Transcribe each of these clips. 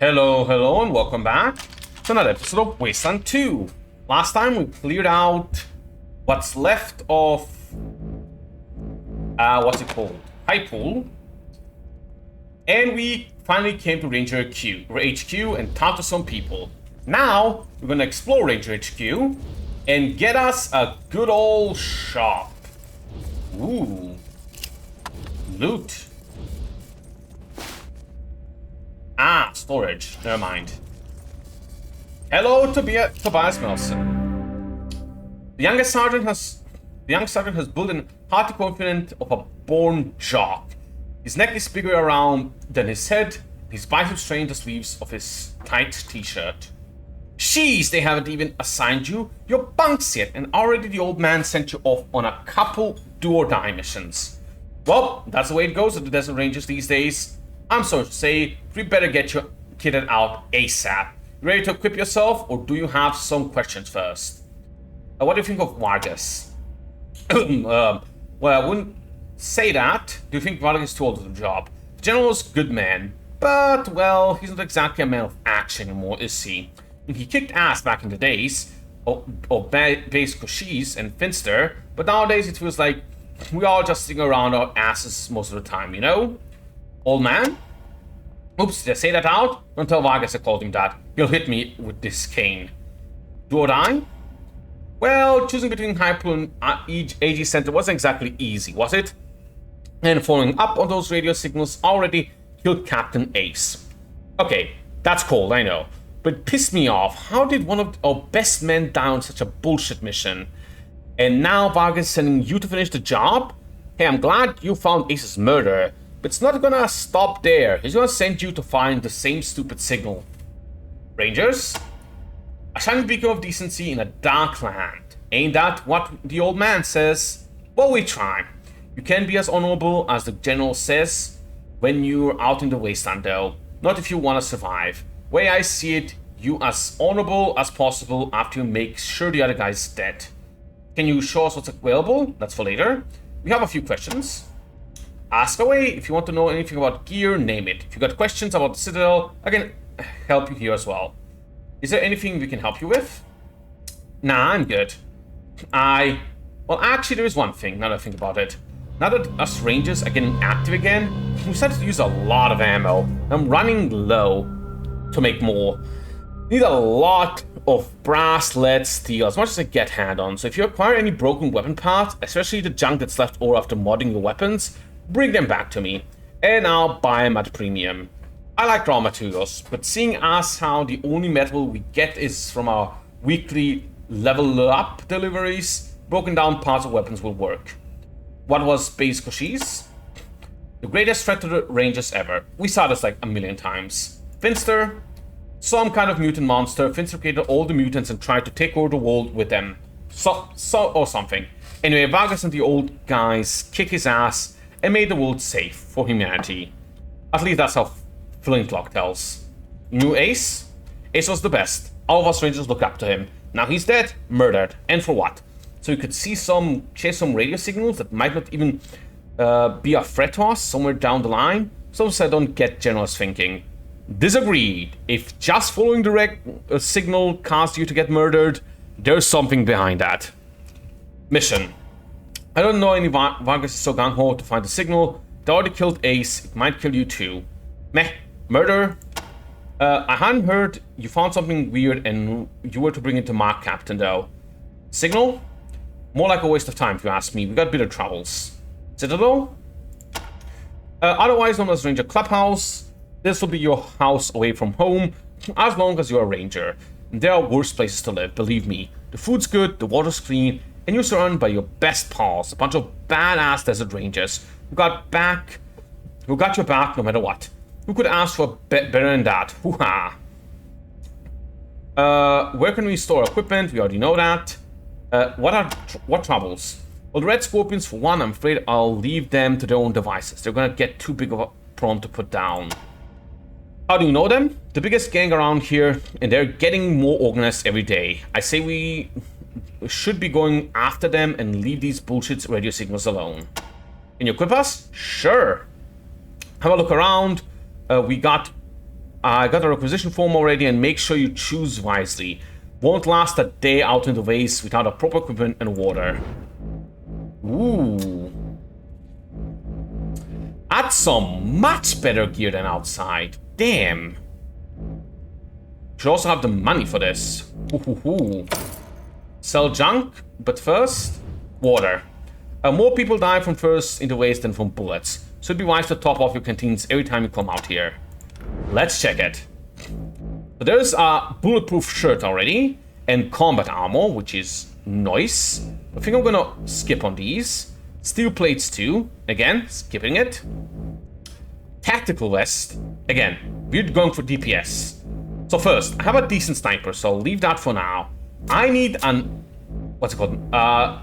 Hello, and welcome back to another episode of Wasteland 2. Last time we cleared out what's left of, what's it called? High Pool. And we finally came to Ranger HQ and talked to some people. Now, we're gonna explore Ranger HQ and get us a good old shop. Ooh. Loot. Ah, storage. Never mind. Hello, Tobias Nelson. The young sergeant has built an heart equivalent of a born jock. His neck is bigger around than his head. His biceps strain the sleeves of his tight t-shirt. Jeez, they haven't even assigned you your bunks yet, and already the old man sent you off on a couple do-or-die missions. Well, that's the way it goes at the Desert Rangers these days. I'm sorry to say, we better get you kitted out ASAP. Ready to equip yourself, or do you have some questions first? What do you think of Vargas? Well, I wouldn't say that. Do you think Vargas is too old for the job? The general's a good man, but, well, he's not exactly a man of action anymore, is he? He kicked ass back in the days of base Cochise and Finster, but nowadays it feels like we all just sitting around our asses most of the time, you know? Old man? Oops, did I say that out? Don't tell Vargas I called him that. He'll hit me with this cane. Do or die? Well, choosing between Hyper and AG Center wasn't exactly easy, was it? And following up on those radio signals already killed Captain Ace. Okay, that's cold, I know. But it pissed me off. How did one of our best men die on such a bullshit mission? And now Vargas is sending you to finish the job? Hey, I'm glad you found Ace's murderer. But it's not gonna stop there. He's gonna send you to find the same stupid signal. Rangers? A shining beacon of decency in a dark land. Ain't that what the old man says? Well, we try. You can be as honorable as the general says when you're out in the wasteland, though. Not if you want to survive. Way I see it, you as honorable as possible after you make sure the other guy's dead. Can you show us what's available? That's for later. We have a few questions. Ask away. If you want to know anything about gear, name it. If you got questions about the Citadel, I can help you here as well. Is there anything we can help you with? Nah, I'm good. Well, actually, there is one thing, now that I think about it. Now that us Rangers are getting active again, we started to use a lot of ammo. I'm running low to make more. Need a lot of brass, lead, steel, as much as I get hand on. So if you acquire any broken weapon parts, especially the junk that's left over after modding your weapons, bring them back to me, and I'll buy them at premium. I like raw materials, but seeing as how the only metal we get is from our weekly level up deliveries, broken down parts of weapons will work. What was Base Cochise? The greatest threat to the Rangers ever. We saw this like a million times. Finster? Some kind of mutant monster. Finster created all the mutants and tried to take over the world with them. Or something. Anyway, Vargas and the old guys kick his ass and made the world safe for humanity. At least that's how Flintlock tells. New Ace? Ace was the best. All of us Rangers look up to him. Now he's dead, murdered, and for what? So you could chase some radio signals that might not even be a threat to us somewhere down the line? So I don't get generous thinking. Disagreed. If just following the signal caused you to get murdered, there's something behind that. Mission. I don't know any Vargas is so gung-ho to find the signal. They already killed Ace. It might kill you too. Meh. Murder. I hadn't heard you found something weird and you were to bring it to Mark Captain though. Signal? More like a waste of time if you ask me. We got bitter troubles. Citadel? Otherwise known as Ranger Clubhouse. This will be your house away from home as long as you're a Ranger. And there are worse places to live, believe me. The food's good, the water's clean, and you're surrounded by your best pals, a bunch of badass Desert Rangers who got your back no matter what. Who could ask for better than that? Hoo-ha. Where can we store equipment? We already know that. What troubles? Well, the Red Scorpions, for one, I'm afraid I'll leave them to their own devices. They're gonna get too big of a problem to put down. How do you know them? The biggest gang around here, and they're getting more organized every day. I say we should be going after them and leave these bullshit radio signals alone. Can you equip us? Sure. Have a look around. We got I got a requisition form already, and make sure you choose wisely. Won't last a day out in the waste without a proper equipment and water. Ooh. That's some much better gear than outside. Damn. Should also have the money for this. Ooh. Sell junk, but first, water. More people die from thirst in the waste than from bullets. So it'd be wise to top off your canteens every time you come out here. Let's check it. So there's a bulletproof shirt already, and combat armor, which is nice. I think I'm gonna skip on these. Steel plates too. Again, skipping it. Tactical vest. Again, we're going for DPS. So first, I have a decent sniper, so I'll leave that for now. I need an... what's it called?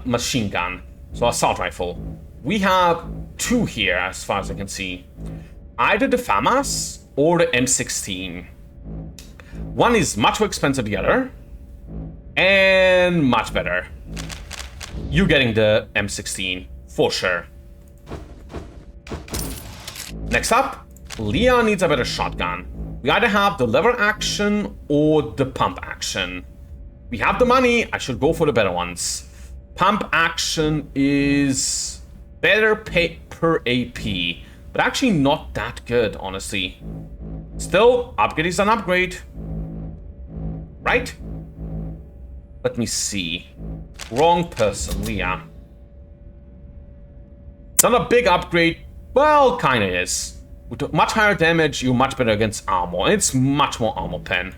Machine gun. So assault rifle. We have 2 here, as far as I can see. Either the FAMAS or the M16. One is much more expensive than the other. And much better. You're getting the M16, for sure. Next up, Leah needs a better shotgun. We either have the lever action or the pump action. We have the money, I should go for the better ones. Pump action is better pay per AP, but actually not that good, honestly. Still, upgrade is an upgrade. Right? Let me see. Wrong person, Leah. It's not a big upgrade. Well, kinda is. With much higher damage, you're much better against armor. And it's much more armor pen.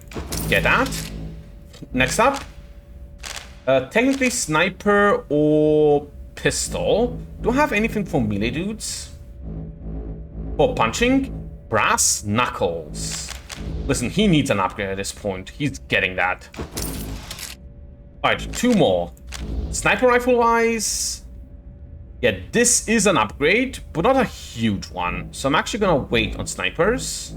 Get that? Next up. Technically sniper or pistol. Do I have anything for melee dudes? For punching? Brass knuckles. Listen, he needs an upgrade at this point. He's getting that. Alright, 2 more. Sniper rifle wise... yeah, this is an upgrade, but not a huge one. So I'm actually gonna wait on snipers.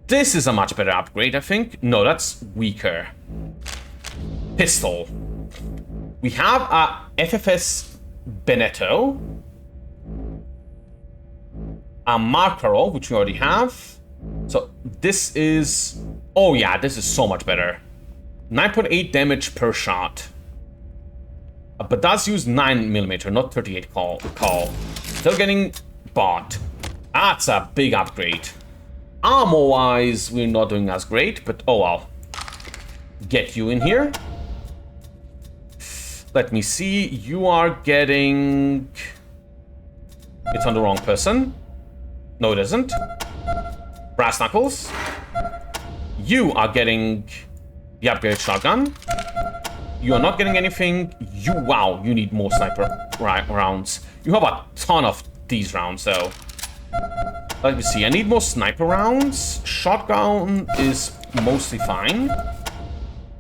This is a much better upgrade, I think. No, that's weaker. Pistol. We have a FFS Beneteau. A Marcaro, which we already have. So this is... oh yeah, this is so much better. 9.8 damage per shot. But does use 9mm, not 38 call. Still getting bought. That's a big upgrade. Armor-wise, we're not doing as great, but oh well. Get you in here. Let me see. You are getting... it's on the wrong person. No, it isn't. Brass knuckles. You are getting the upgrade shotgun. You are not getting anything. Wow, you need more sniper rounds. You have a ton of these rounds, though. Let me see. I need more sniper rounds. Shotgun is mostly fine.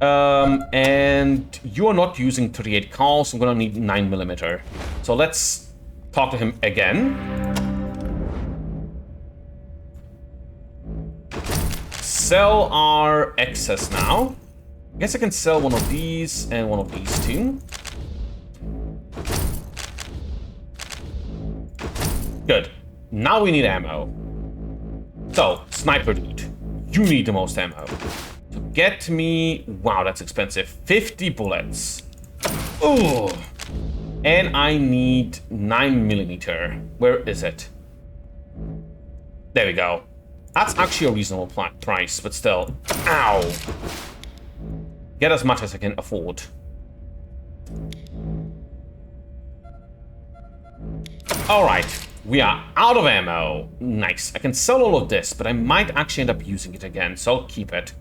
And you are not using 38 cal, so I'm gonna need 9mm. So let's talk to him again. Sell our excess now. I guess I can sell one of these and one of these too. Good. Now we need ammo. So, sniper dude, you need the most ammo. So get me... wow, that's expensive. 50 bullets. Ooh. And I need 9mm. Where is it? There we go. That's actually a reasonable price, but still. Ow. Get as much as I can afford. Alright, we are out of ammo. Nice. I can sell all of this, but I might actually end up using it again, so I'll keep it.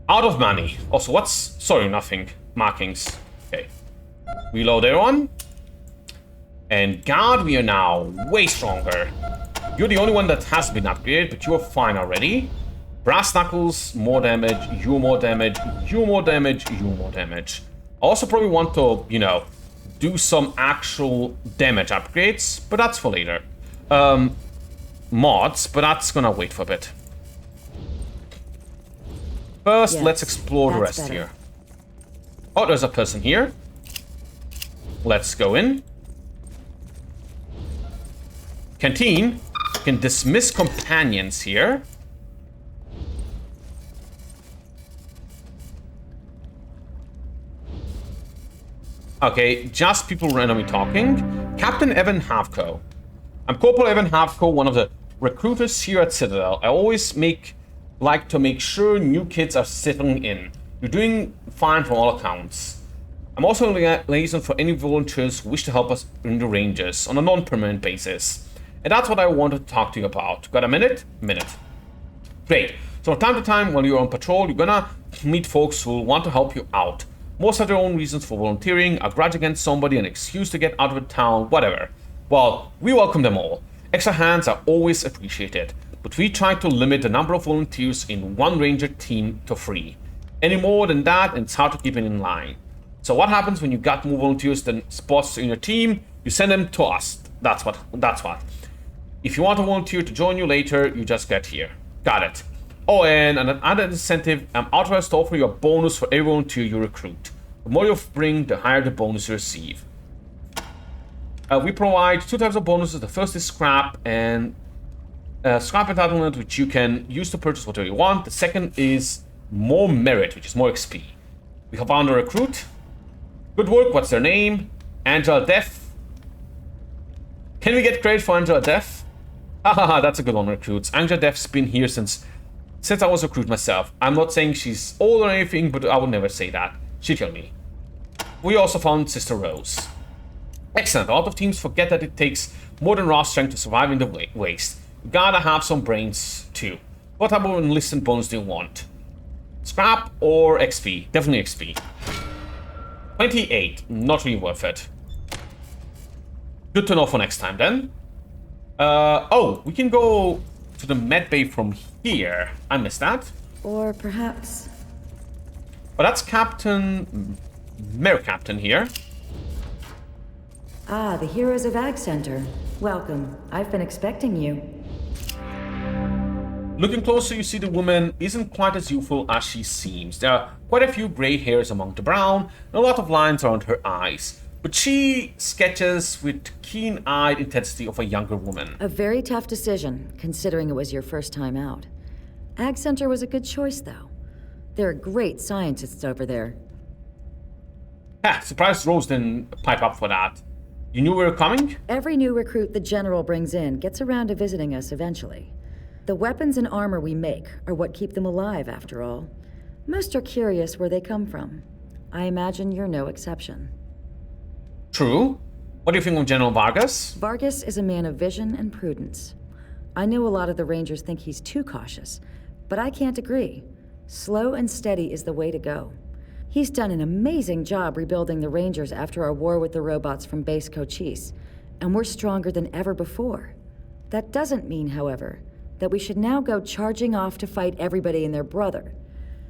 Out of money. Also, what's... sorry, nothing. Markings. Okay. Reload everyone. And God, we are now way stronger. You're the only one that has been upgraded, but you're fine already. Brass knuckles, more damage, you more damage, you more damage, you more damage. I also probably want to, you know, do some actual damage upgrades, but that's for later. Mods, but that's gonna wait for a bit. First, let's explore the rest here. Oh, there's a person here. Let's go in. Canteen. Can dismiss companions here. Okay, just people randomly talking. Captain Evan Havco. I'm Corporal Evan Havco, one of the recruiters here at Citadel. I always like to make sure new kids are settling in. You're doing fine from all accounts. I'm also a liaison for any volunteers who wish to help us in the Rangers on a non-permanent basis. And that's what I wanted to talk to you about. Got a minute? Minute. Great. So from time to time, while you're on patrol, you're gonna meet folks who will want to help you out. Most have their own reasons for volunteering, a grudge against somebody, an excuse to get out of town, whatever. Well, we welcome them all. Extra hands are always appreciated, but we try to limit the number of volunteers in one ranger team to 3. Any more than that, and it's hard to keep it in line. So what happens when you got more volunteers than spots in your team? You send them to us. That's what. If you want a volunteer to join you later, you just get here. Got it. Oh, and another incentive, I'm authorized to offer you a bonus for every volunteer you recruit. The more you bring, the higher the bonus you receive. We provide 2 types of bonuses. The first is scrap and scrap entitlement, which you can use to purchase whatever you want. The second is more merit, which is more XP. We have found a recruit. Good work. What's their name? Angela Def. Can we get credit for Angela Def? Haha, that's a good one, recruits. Angela Def's been here since I was a recruit myself. I'm not saying she's old or anything, but I would never say that. She'd kill me. We also found Sister Rose. Excellent. A lot of teams forget that it takes more than raw strength to survive in the waste. You gotta have some brains too. What type of enlistment bonus do you want? Scrap or XP? Definitely XP. 28. Not really worth it. Good to know for next time then. Oh, we can go to the med bay from here. I missed that. Or perhaps... But that's Captain... Mayor Captain here. Ah, the Heroes of Ag Center. Welcome. I've been expecting you. Looking closer, you see the woman isn't quite as youthful as she seems. There are quite a few gray hairs among the brown, and a lot of lines around her eyes. But she sketches with keen-eyed intensity of a younger woman. A very tough decision, considering it was your first time out. Ag Center was a good choice, though. There are great scientists over there. Ha! Surprised Rose didn't pipe up for that. You knew we were coming? Every new recruit the General brings in gets around to visiting us eventually. The weapons and armor we make are what keep them alive, after all. Most are curious where they come from. I imagine you're no exception. True. What do you think of General Vargas? Vargas is a man of vision and prudence. I know a lot of the Rangers think he's too cautious, but I can't agree. Slow and steady is the way to go. He's done an amazing job rebuilding the Rangers after our war with the robots from Base Cochise, and we're stronger than ever before. That doesn't mean, however, that we should now go charging off to fight everybody and their brother.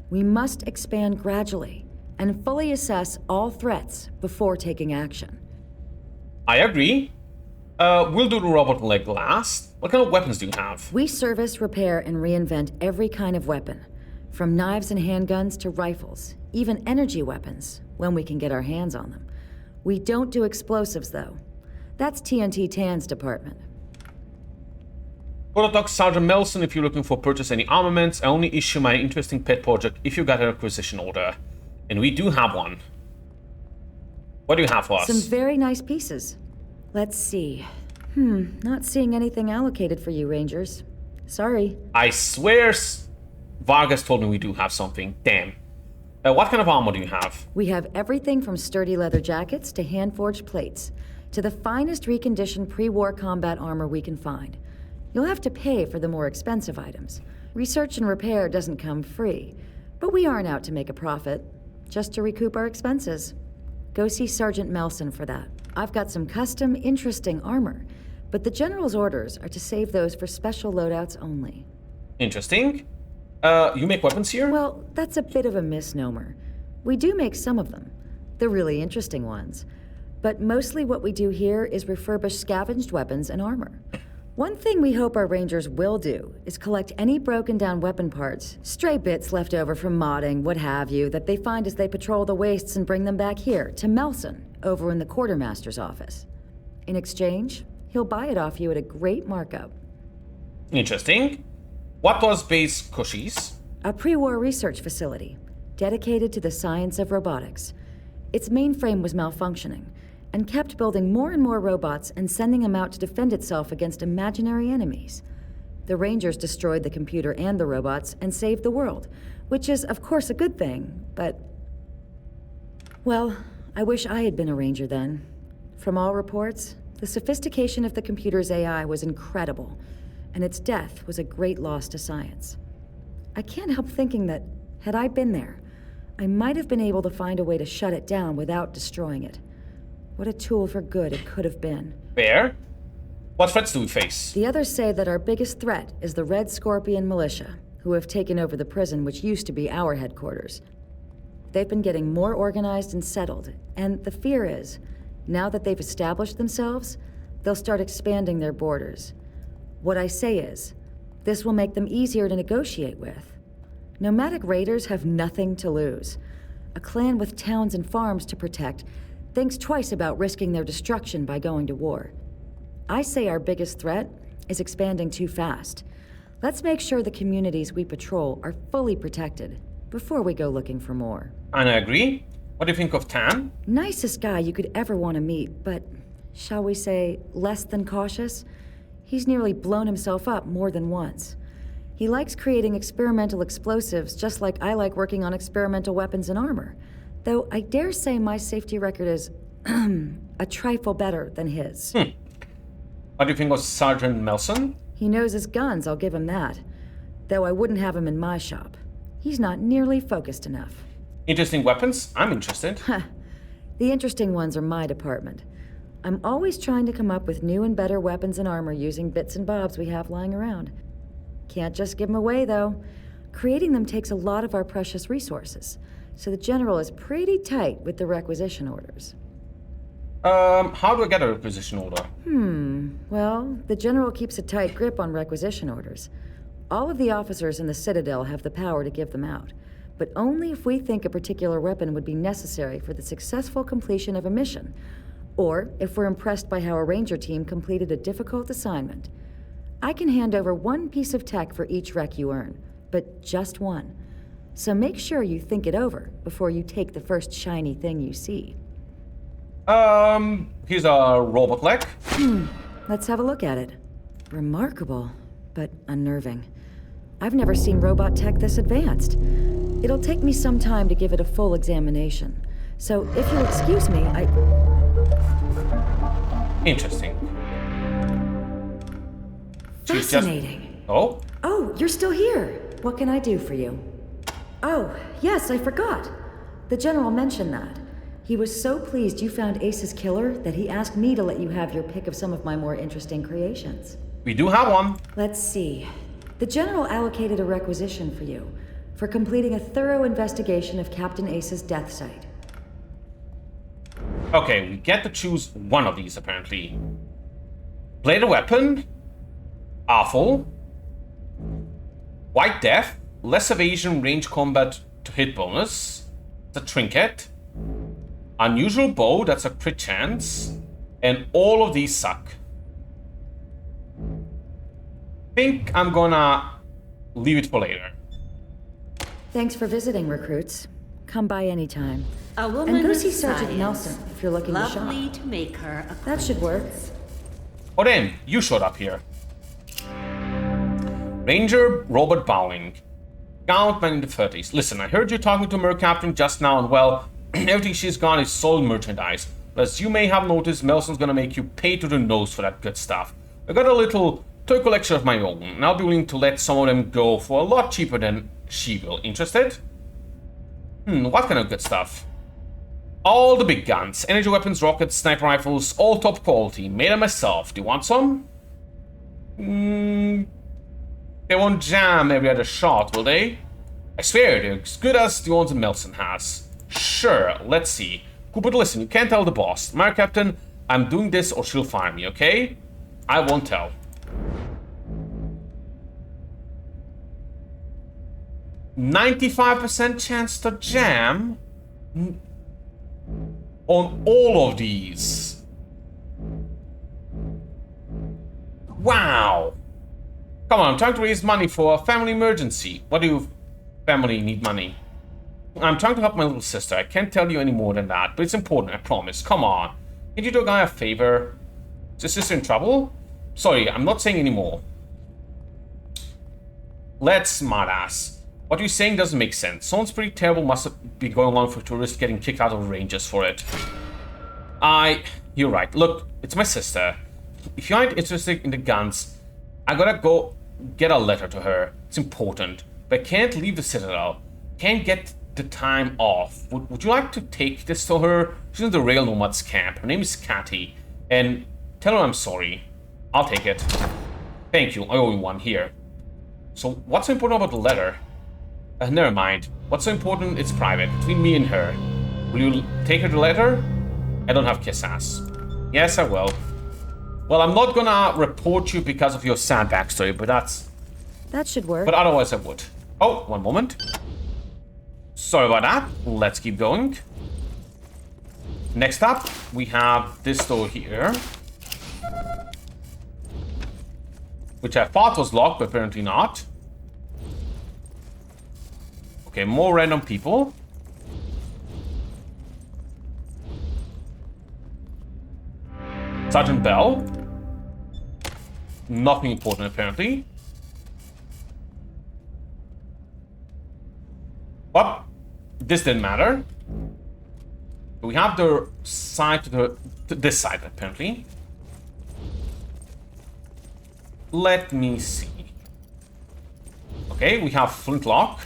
We must expand gradually and fully assess all threats before taking action. I agree. We'll do the robot leg last. What kind of weapons do you have? We service, repair, and reinvent every kind of weapon, from knives and handguns to rifles, even energy weapons, when we can get our hands on them. We don't do explosives, though. That's TNT Tan's department. Go to talk to Sergeant Melson if you're looking for purchase any armaments. I only issue my interesting pet project if you got an acquisition order. And we do have one. What do you have for us? Some very nice pieces. Let's see. Not seeing anything allocated for you, Rangers. Sorry. I swear Vargas told me we do have something. Damn. What kind of armor do you have? We have everything from sturdy leather jackets to hand-forged plates, to the finest reconditioned pre-war combat armor we can find. You'll have to pay for the more expensive items. Research and repair doesn't come free, but we aren't out to make a profit, just to recoup our expenses. Go see Sergeant Melson for that. I've got some custom, interesting armor, but the General's orders are to save those for special loadouts only. Interesting. You make weapons here? Well, that's a bit of a misnomer. We do make some of them, the really interesting ones. But mostly what we do here is refurbish scavenged weapons and armor. One thing we hope our Rangers will do is collect any broken down weapon parts, stray bits left over from modding, what have you, that they find as they patrol the wastes and bring them back here, to Melson, over in the Quartermaster's office. In exchange, he'll buy it off you at a great markup. Interesting. What was Base Cochise? A pre-war research facility, dedicated to the science of robotics. its mainframe was malfunctioning, and kept building more and more robots and sending them out to defend itself against imaginary enemies. The Rangers destroyed the computer and the robots and saved the world, which is, of course, a good thing, but... Well, I wish I had been a Ranger then. From all reports, the sophistication of the computer's AI was incredible, and its death was a great loss to science. I can't help thinking that, had I been there, I might have been able to find a way to shut it down without destroying it. What a tool for good it could have been. Where? What threats do we face? The others say that our biggest threat is the Red Scorpion militia, who have taken over the prison which used to be our headquarters. They've been getting more organized and settled, and the fear is, now that they've established themselves, they'll start expanding their borders. What I say is, this will make them easier to negotiate with. Nomadic raiders have nothing to lose. A clan with towns and farms to protect thinks twice about risking their destruction by going to war. I say our biggest threat is expanding too fast. Let's make sure the communities we patrol are fully protected before we go looking for more. And I agree. What do you think of Tam? Nicest guy you could ever want to meet, but shall we say less than cautious? He's nearly blown himself up more than once. He likes creating experimental explosives just like I like working on experimental weapons and armor. Though I dare say my safety record is a trifle better than his. What do you think of Sergeant Melson? He knows his guns, I'll give him that. Though I wouldn't have him in my shop. He's not nearly focused enough. Interesting weapons? I'm interested. The interesting ones are my department. I'm always trying to come up with new and better weapons and armor using bits and bobs we have lying around. Can't just give them away, though. Creating them takes a lot of our precious resources, so the General is pretty tight with the requisition orders. How do I get a requisition order? Well, the General keeps a tight grip on requisition orders. All of the officers in the Citadel have the power to give them out, but only if we think a particular weapon would be necessary for the successful completion of a mission, or if we're impressed by how a Ranger team completed a difficult assignment. I can hand over one piece of tech for each rec you earn, but just one. So make sure you think it over before you take the first shiny thing you see. Here's a robot leg. Let's have a look at it. Remarkable, but unnerving. I've never seen robot tech this advanced. It'll take me some time to give it a full examination. So if you'll excuse me, Interesting. Fascinating. Oh? Oh, you're still here. What can I do for you? Oh, yes, I forgot. The General mentioned that. He was so pleased you found Ace's killer that he asked me to let you have your pick of some of my more interesting creations. We do have one. Let's see. The General allocated a requisition for you, for completing a thorough investigation of Captain Ace's death site. Okay, we get to choose one of these, apparently. Bladed weapon. Awful. White death. Less evasion, range combat to hit bonus. It's a trinket. Unusual bow, that's a crit chance. And all of these suck. Think I'm gonna leave it for later. Thanks for visiting, recruits. Come by anytime. A woman And go of see Sergeant science. Nelson if you're looking to shop. Lovely to make her That should work. Oh then, you showed up here. Ranger Robert Bowling. Gallant man in the 30s. Listen, I heard you talking to Mer Captain just now, and well, everything she's got is sold merchandise. But as you may have noticed, Melson's gonna make you pay to the nose for that good stuff. I got a little toy collection of my own, and I'll be willing to let some of them go for a lot cheaper than she will. Interested? What kind of good stuff? All the big guns. Energy weapons, rockets, sniper rifles, all top quality. Made them myself. Do you want some? They won't jam every other shot, will they? I swear, they're as good as the ones Melson has. Sure, let's see. Cooper, listen, you can't tell the boss. My Captain, I'm doing this or she'll fire me, okay? I won't tell. "95% chance to jam on all of these." Wow. Come on, I'm trying to raise money for a family emergency. What do you family need money? I'm trying to help my little sister. I can't tell you any more than that, but it's important, I promise. Come on. Can you do a guy a favor? Is your sister in trouble? Sorry, I'm not saying any more. Let's, smartass. What you're saying doesn't make sense. Sounds pretty terrible must be going on for tourists getting kicked out of Rangers for it. You're right. Look, it's my sister. If you aren't interested in the guns, I gotta go get a letter to her. It's important. But I can't leave the Citadel. Can't get the time off. Would you like to take this to her? She's in the Rail Nomads camp. Her name is Catty. And tell her I'm sorry. I'll take it. Thank you. I owe you one here. So what's so important about the letter? Never mind. What's so important? It's private. Between me and her. Will you take her the letter? I don't have kiss ass. Yes, I will. Well, I'm not gonna report you because of your sad backstory, but that should work. But otherwise I would. Oh, one moment. Sorry about that. Let's keep going. Next up, we have this door here. Which I thought was locked, but apparently not. Okay, more random people. Sergeant Bell. Nothing important, apparently. Well, this didn't matter. We have the side to this side, apparently. Let me see. Okay, we have Flintlock.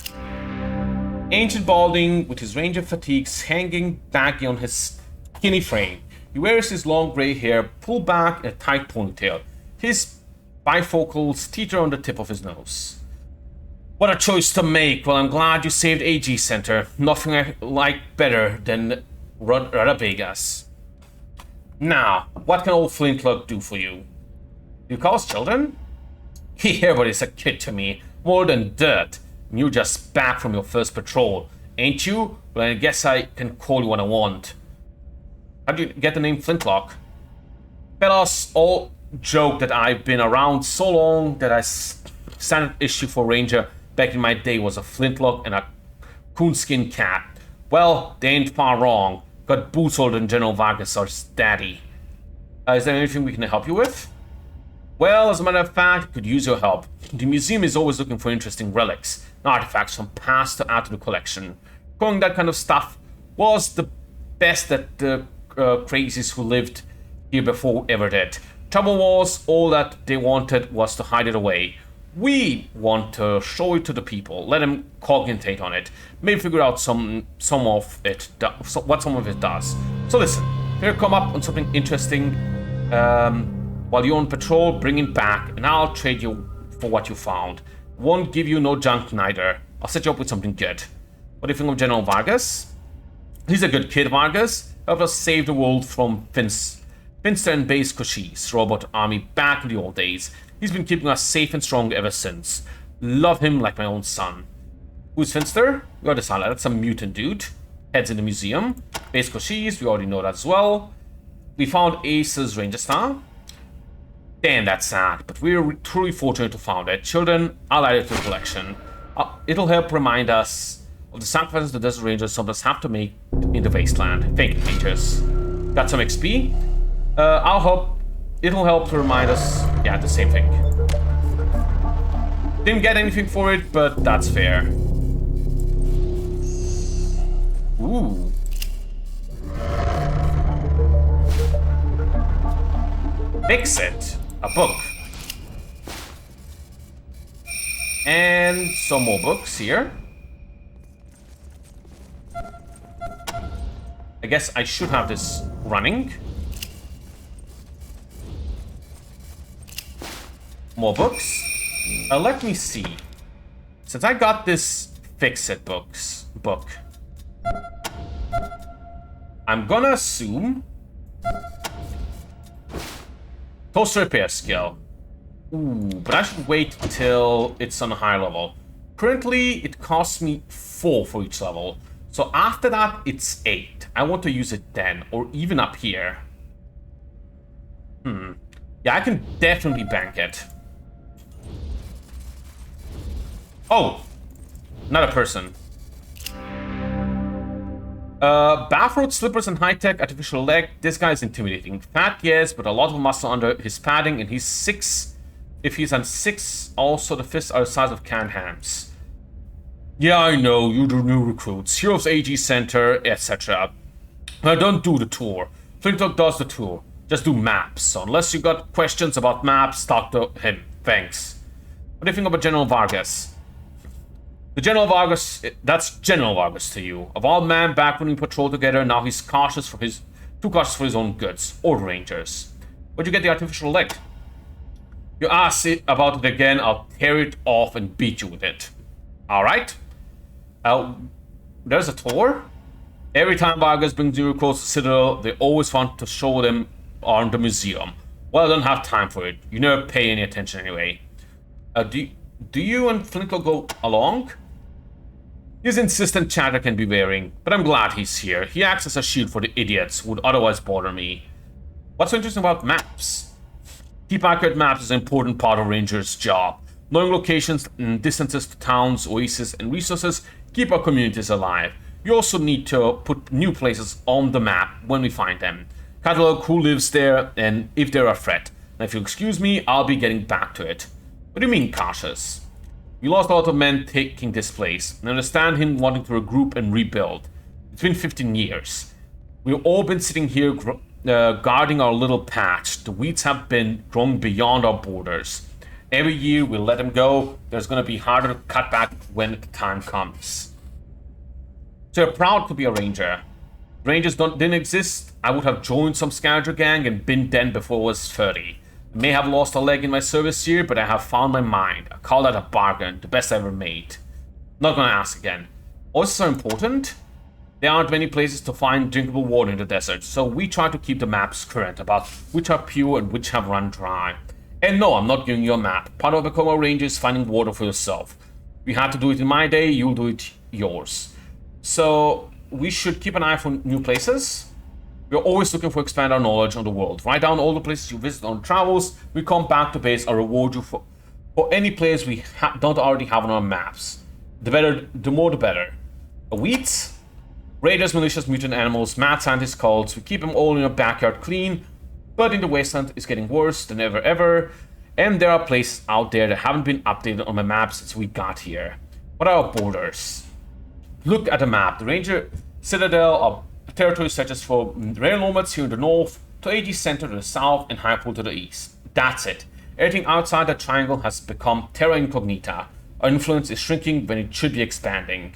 Ancient balding with his ranger fatigues hanging baggy on his skinny frame. He wears his long grey hair pulled back in a tight ponytail. His bifocals teeter on the tip of his nose. What a choice to make. Well, I'm glad you saved AG Center. Nothing I like better than Rada Vegas. Now, what can old Flintlock do for you? Do you call us children? Everybody's a kid to me. More than dirt. You're just back from your first patrol, ain't you? Well, I guess I can call you what I want. How do you get the name Flintlock? Fellas all joke that I've been around so long that standard issue for Ranger back in my day was a Flintlock and a coonskin cat. Well, they ain't far wrong. Got boots older than General Vargas' daddy. Is there anything we can help you with? Well, as a matter of fact, could use your help. The museum is always looking for interesting relics, artifacts from past to add to the collection. Growing that kind of stuff was the best that the crazies who lived here before ever did. Trouble was, all that they wanted was to hide it away. We want to show it to the people, let them cogitate on it, maybe figure out some of it, what some of it does. So listen, here come up on something interesting. While you're on patrol, bring it back, and I'll trade you for what you found. Won't give you no junk neither. I'll set you up with something good. What do you think of General Vargas? He's a good kid, Vargas. Helped us save the world from Finster and Base Cochise robot army back in the old days. He's been keeping us safe and strong ever since. Love him like my own son. Who's Finster? We already saw that. That's a mutant dude. Heads in the museum. Base Cochise, we already know that as well. We found Ace's Ranger Star. Damn, that's sad, but we're truly fortunate to find it. Children, I'll add it to the collection. It'll help remind us of the sacrifices the Desert Rangers sometimes have to make in the Wasteland. Thank you, teachers. Got some XP? It'll help to remind us... Yeah, the same thing. Didn't get anything for it, but that's fair. Ooh. Fix it. A book. And some more books here. I guess I should have this running. More books. Let me see. Since I got this fix-it book, I'm gonna assume toaster repair skill. Ooh, but I should wait till it's on a higher level. Currently, it costs me 4 for each level. So after that, it's 8. I want to use it then, or even up here. Yeah, I can definitely bank it. Oh! Not a person. Barefoot slippers and high-tech artificial leg. This guy is intimidating. Fat, yes, but a lot of muscle under his padding, and he's 6. If he's on 6, also the fists are the size of canned hams. Yeah, I know, you do new recruits. Heroes AG Center, etc. Don't do the tour. Flintlock does the tour. Just do maps. So unless you got questions about maps, talk to him. Thanks. What do you think about General Vargas? The General Vargas, that's General Vargas to you. Of all men back when we patrolled together, now he's too cautious for his own goods. Or Rangers. Where'd you get the artificial leg? You ask it about it again, I'll tear it off and beat you with it. Alright? There's a tour. Every time Vargas brings you across the Citadel, they always want to show them on the museum. Well, I don't have time for it. You never pay any attention anyway. Do you and Flintlock go along? His insistent chatter can be wearing, but I'm glad he's here. He acts as a shield for the idiots who would otherwise bother me. What's so interesting about maps? Keep accurate maps is an important part of Ranger's job. Knowing locations and distances to towns, oases, and resources keep our communities alive. We also need to put new places on the map when we find them. Catalog who lives there and if they're a threat. And if you'll excuse me, I'll be getting back to it. What do you mean, cautious? We lost a lot of men taking this place. I understand him wanting to regroup and rebuild. It's been 15 years. We've all been sitting here guarding our little patch. The weeds have been growing beyond our borders. Every year we let them go. There's going to be harder to cut back when the time comes. So you're proud to be a ranger. Rangers didn't exist. I would have joined some scavenger gang and been dead before I was 30. I may have lost a leg in my service here, but I have found my mind. I call that a bargain, the best I ever made. Not gonna ask again. Oases are important. There aren't many places to find drinkable water in the desert, so we try to keep the maps current about which are pure and which have run dry. And no, I'm not giving you a map. Part of becoming a ranger is finding water for yourself. We had to do it in my day, you'll do it yours. So we should keep an eye for new places. We're always looking for expand our knowledge on the world. Write down all the places you visit on travels. We come back to base. I'll reward you for any place we don't already have on our maps. The more the better. Weeds, raiders, malicious mutant animals, mad scientist cults. We keep them all in our backyard clean. But in the Wasteland, it's getting worse than ever. And there are places out there that haven't been updated on my map since we got here. What are our borders? Look at the map. The Ranger Citadel of territory stretches from rail nomads here in the north to AG Center to the south and Highpool to the east. That's it. Everything outside that triangle has become terra incognita. Our influence is shrinking when it should be expanding.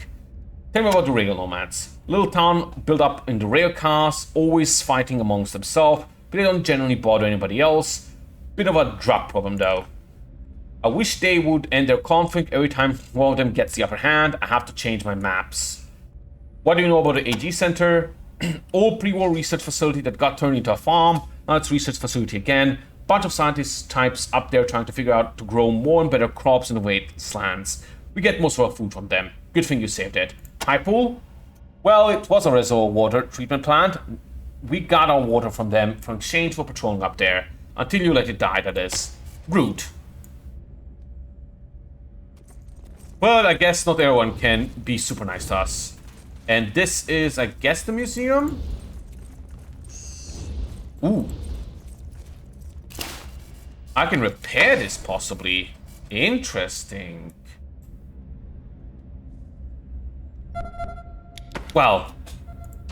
Tell me about the rail nomads. Little town built up in the rail cars, always fighting amongst themselves, but they don't generally bother anybody else. Bit of a drug problem though. I wish they would end their conflict every time one of them gets the upper hand. I have to change my maps. What do you know about the AG Center? Old pre-war research facility that got turned into a farm. Now it's research facility again. Bunch of scientist types up there trying to figure out to grow more and better crops in the wastelands. We get most of our food from them. Good thing you saved it. Highpool? Well, it was a reservoir water treatment plant. We got our water from them for exchange for patrolling up there. Until you let it die, that is. Rude. But I guess not everyone can be super nice to us. And this is, I guess, the museum? Ooh. I can repair this, possibly. Interesting. Well,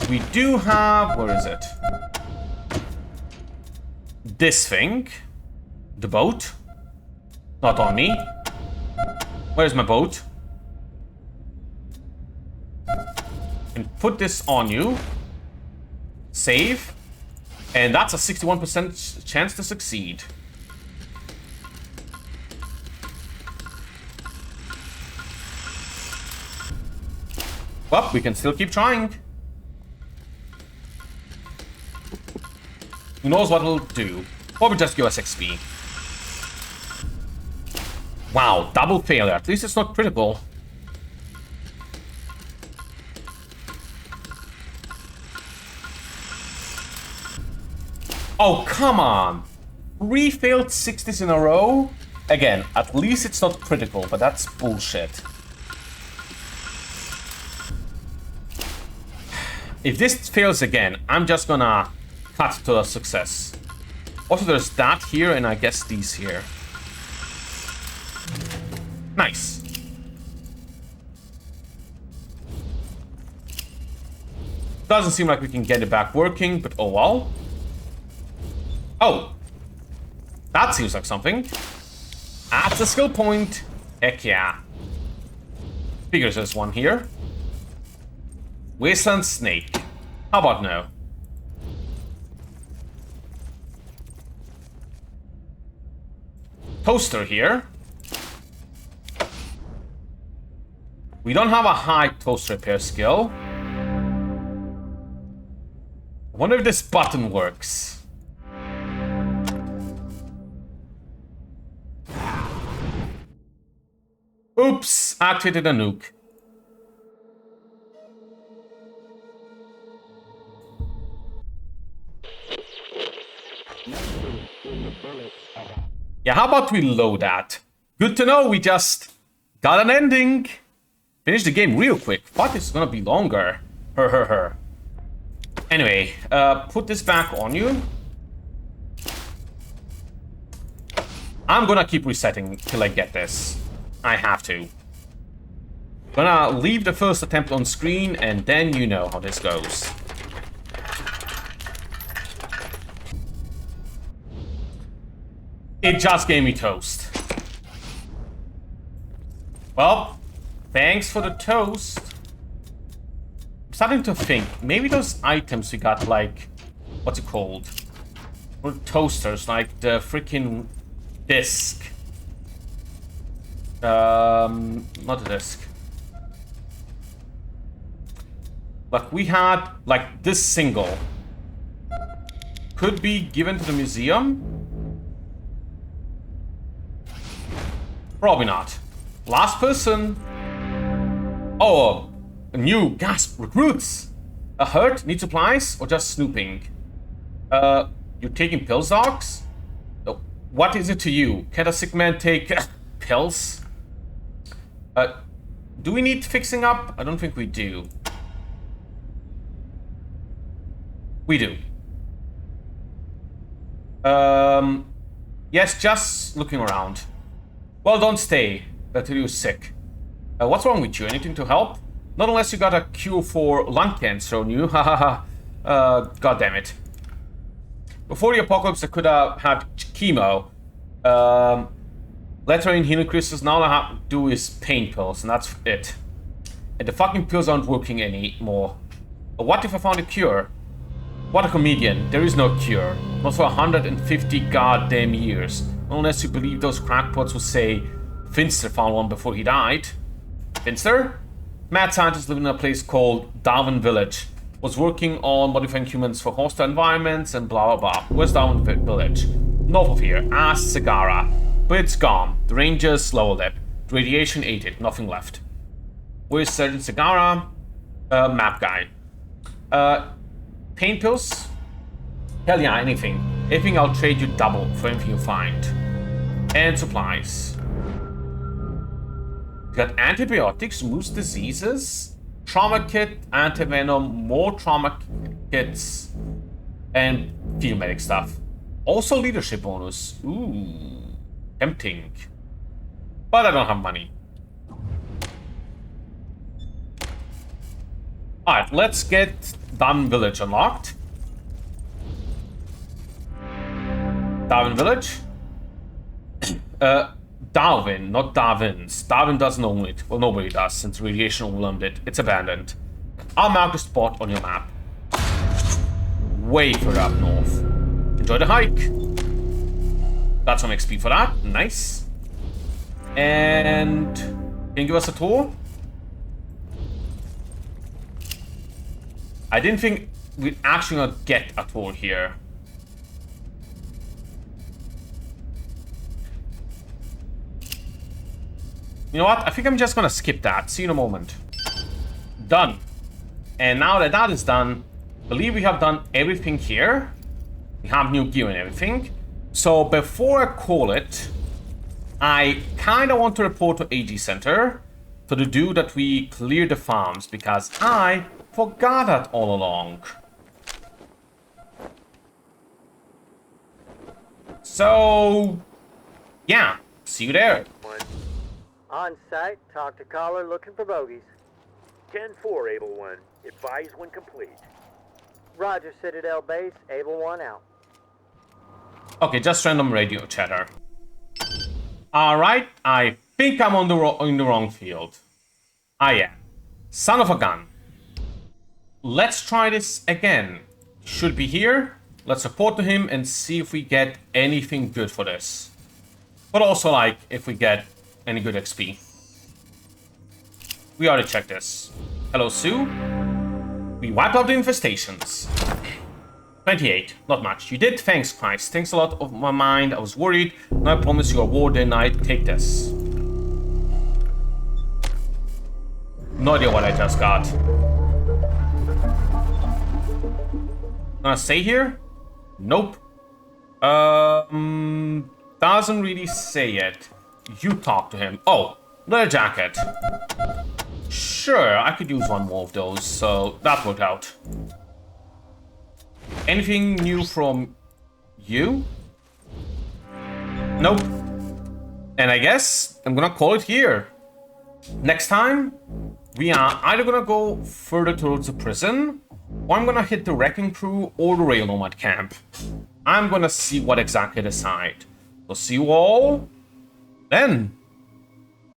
we do have... Where is it? This thing. The boat. Not on me. Where's my boat? And put this on you. Save. And that's a 61% chance to succeed. Well, we can still keep trying. Who knows what it'll do? Or just give us XP. Wow, double failure. At least it's not critical. Oh, come on. 3 failed 60s in a row? Again, at least it's not critical, but that's bullshit. if this fails again, I'm just gonna cut to a success. Also, there's that here, and I guess these here. Nice. Doesn't seem like we can get it back working, but oh well. Oh. That seems like something. That's a skill point. Heck yeah. Figures there's one here. Wasteland snake. How about no? Toaster here. We don't have a high toaster repair skill. I wonder if this button works. Oops, activated a nuke. Yeah, how about we load that? Good to know, we just got an ending. Finish the game real quick. But it's gonna be longer. Anyway, put this back on you. I'm gonna keep resetting till I get this. I have to. Gonna leave the first attempt on screen, and then you know how this goes. It just gave me toast. Well, thanks for the toast. I'm starting to think, maybe those items we got, like, what's it called? Or toasters, like the freaking disc. Not a disc. Like we had, like this single. Could be given to the museum? Probably not. Last person. Oh, new gasp recruits. A hurt? Need supplies? Or just snooping? You're taking pills, docs? What is it to you? Can a sick man take pills? Do we need fixing up? I don't think we do. We do. Yes, just looking around. Well, don't stay until you're sick. What's wrong with you? Anything to help? Not unless you got a cure for lung cancer on you. Hahaha. God damn it. Before the apocalypse, I could have had chemo. Lettering healing crystals. Now all I have to do is pain pills, and that's it. And the fucking pills aren't working anymore. But what if I found a cure? What a comedian. There is no cure. Not for 150 goddamn years. Unless you believe those crackpots will say Finster found one before he died. Finster? Mad scientist living in a place called Darwin Village. Was working on modifying humans for hostile environments and blah blah blah. Where's Darwin Village? North of here. Ask Sagara. But it's gone. The Rangers leveled it. The radiation ate it. Nothing left. Where's Sergeant Sagara? Map guy. Pain pills? Hell yeah, anything. Anything, I'll trade you double for anything you find. And supplies. You got antibiotics, removes diseases, trauma kit, anti-venom, more trauma kits, and field medic stuff. Also leadership bonus. Ooh. Tempting. But I don't have money. Alright, let's get Darwin Village unlocked. Darwin Village? Darwin, not Darwin's. Darwin doesn't own it. Well, nobody does, since radiation overwhelmed it. It's abandoned. I'll mark the spot on your map. Way further up north. Enjoy the hike. Got some XP for that. Nice. And can you give us a tour? I didn't think we'd actually not get a tour here. You know what? I think I'm just gonna skip that. See you in a moment. Done. And now that that is done, I believe we have done everything here. We have new gear and everything. So before I call it, I kind of want to report to AG Center to the dude that we cleared the farms, because I forgot that all along. So, yeah, see you there. On site, talk to caller looking for bogeys. 10-4, Able 1. Advise when complete. Roger, Citadel Base, Able 1 out. Okay, just random radio chatter. Alright, I think I'm in the wrong field. I am. Son of a gun. Let's try this again. Should be here. Let's report to him and see if we get anything good for this. But also, like, if we get any good XP. We already checked this. Hello, Sue. We wiped out the infestations. 28, not much. You did, thanks Christ. Thanks a lot of my mind. I was worried. Now I promise you a war day night. Take this. No idea what I just got. Gonna stay here? Nope. Doesn't really say it. You talk to him. Oh, leather jacket. Sure, I could use one more of those, so that worked out. Anything new from you? Nope. And I guess I'm gonna call it here. Next time, we are either gonna go further towards the prison, or I'm gonna hit the wrecking crew or the rail nomad camp. I'm gonna see what exactly decide. So see you all then.